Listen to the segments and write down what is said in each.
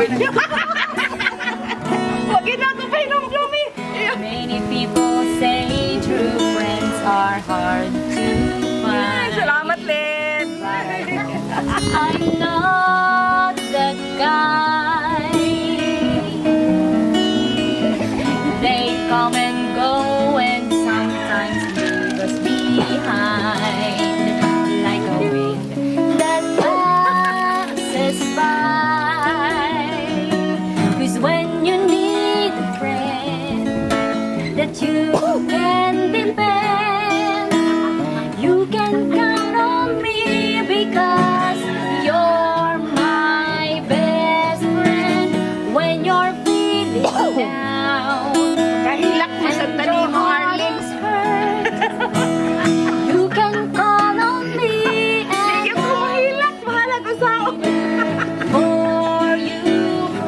niyo. Huwag na ito pa inom-lumi. Many people say true friends are hard to find. Salamat, Len. I'm not that guy. They come and go and sometimes leave us behind like a wind that passes by. 'Cause when you need a friend that you can depend, you can count on me because you're my best friend when you're feeling down. Kahilak mo sa tali mo, Arlene. You can call on me Sige po, mahilak. Bahala ko sa for you,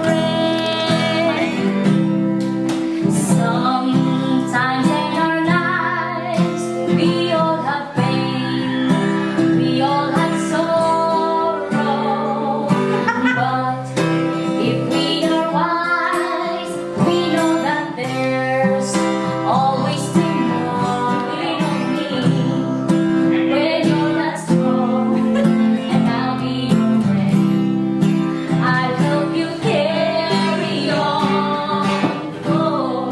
friend. Sometimes in our lives we all have pain, we all have sorrow. But if we are wise, we know that there's always tomorrow. When you're not strong, and I'll be your friend. I'll help you carry on. Oh,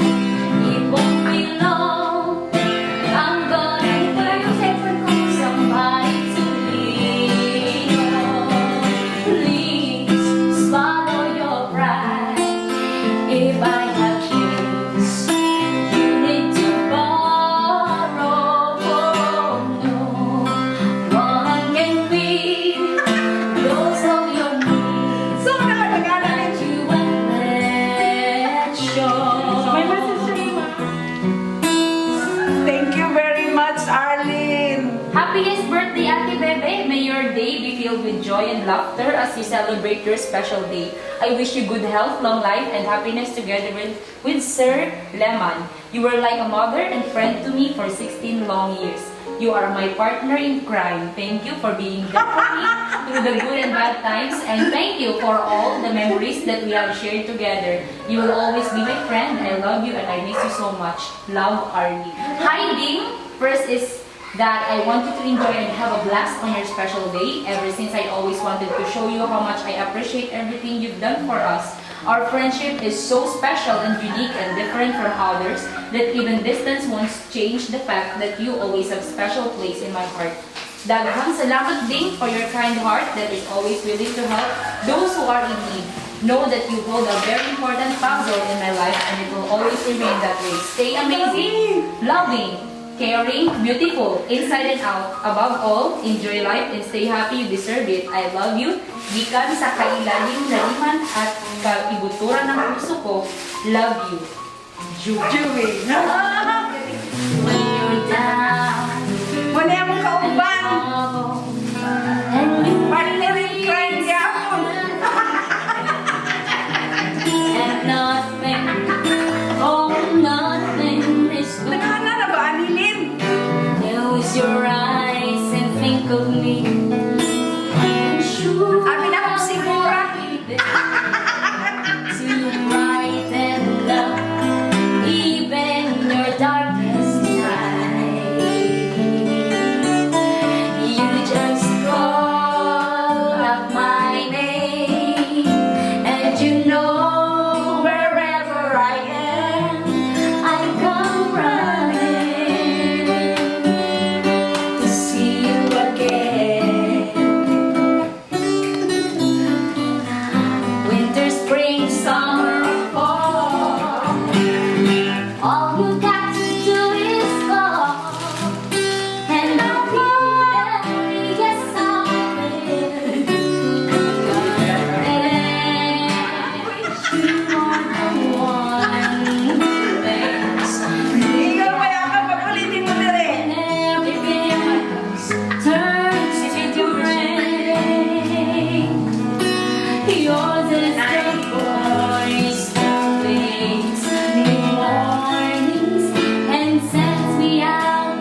it won't be long. I'm gonna find somebody to lean on. Please swallow your pride. If I have kids, you need to borrow. Oh, no one can feed those of your needs So, nakatagana. that you will let show. May message siya, Ma. Thank you very much, Arlene. Happiest birthday, Ate Bebe! May your day be filled with joy and laughter as you celebrate your special day. I wish you good health, long life, and happiness together with Sir Lemon. You were like a mother and friend to me for 16 long years. You are my partner in crime. Thank you for being there for me through the good and bad times, and thank you for all the memories that we have shared together. You will always be my friend. I love you and I miss you so much. Love, Arlie. Hi, Ding! First is that I want you to enjoy and have a blast on your special day. Ever since I always wanted to show you how much I appreciate everything you've done for us. Our friendship is so special and unique and different from others that even distance won't change the fact that you always have special place in my heart. Daghang salamat din for your kind heart that is always willing to help those who are in need. Know that you hold a very important puzzle in my life and it will always remain that way. Stay amazing, loving, caring, beautiful, inside and out. Above all, enjoy life and stay happy. You deserve it. I love you. Gikan sa kailalim na liman at kaibuturan ng puso ko. Love you. Juwi. When you're down Muna yung kauban. and you Partnerin crime yapon. and nothing, oh nothing is good. Nagana na ba, Anilin? Close your eyes and think of me. I'm sure Amin ako sigura. to brighten up even your darkest night. You just call out my name, and you know wherever I am, I come running to see you again. Winter, spring, summer, or fall, all you got to do is call, and I'll be there. Yes, I will. And you are the one who makes me Ikaw kaya ka pag-ulitin mo na rin. and everything turns to rain. Yours is the voice that wakes me mornings and sends me out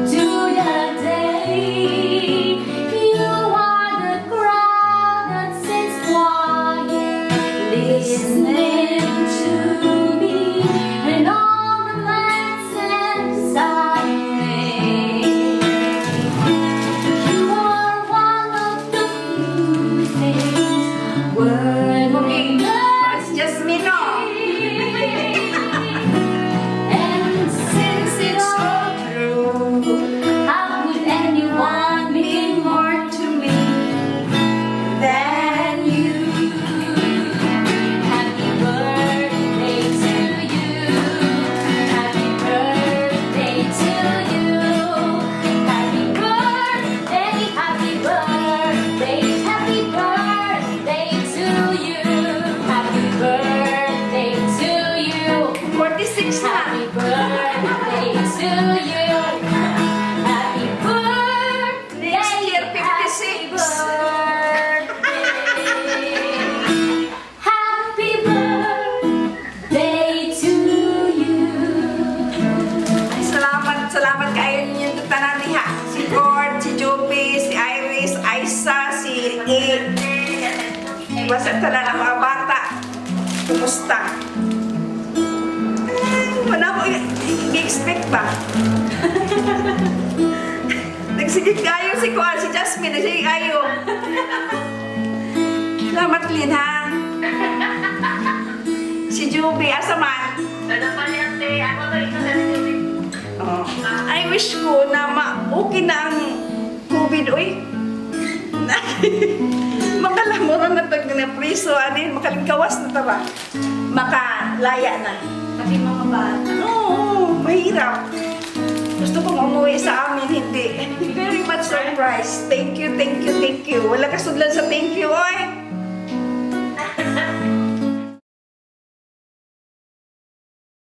to the day. You are the crowd that sits quiet basta talaga mga bata. Kumusta? Wala ko i-expect ba? Nagsigit kayo si Kuan, si Jasmine, nagsigit kayo. Salamat, Lin, ha? Si Juby, asa man? Oh. I wish ko na okay na ang COVID, uy. Makalamuran na tag na priso, anin, makalingkawas na tara. Makalaya na. Kasi mga bata. Oo, mahirap. Gusto kong umuwi sa amin, hindi. Very much surprised. Thank you, thank you, thank you. Wala kasudlan sa thank you, oy.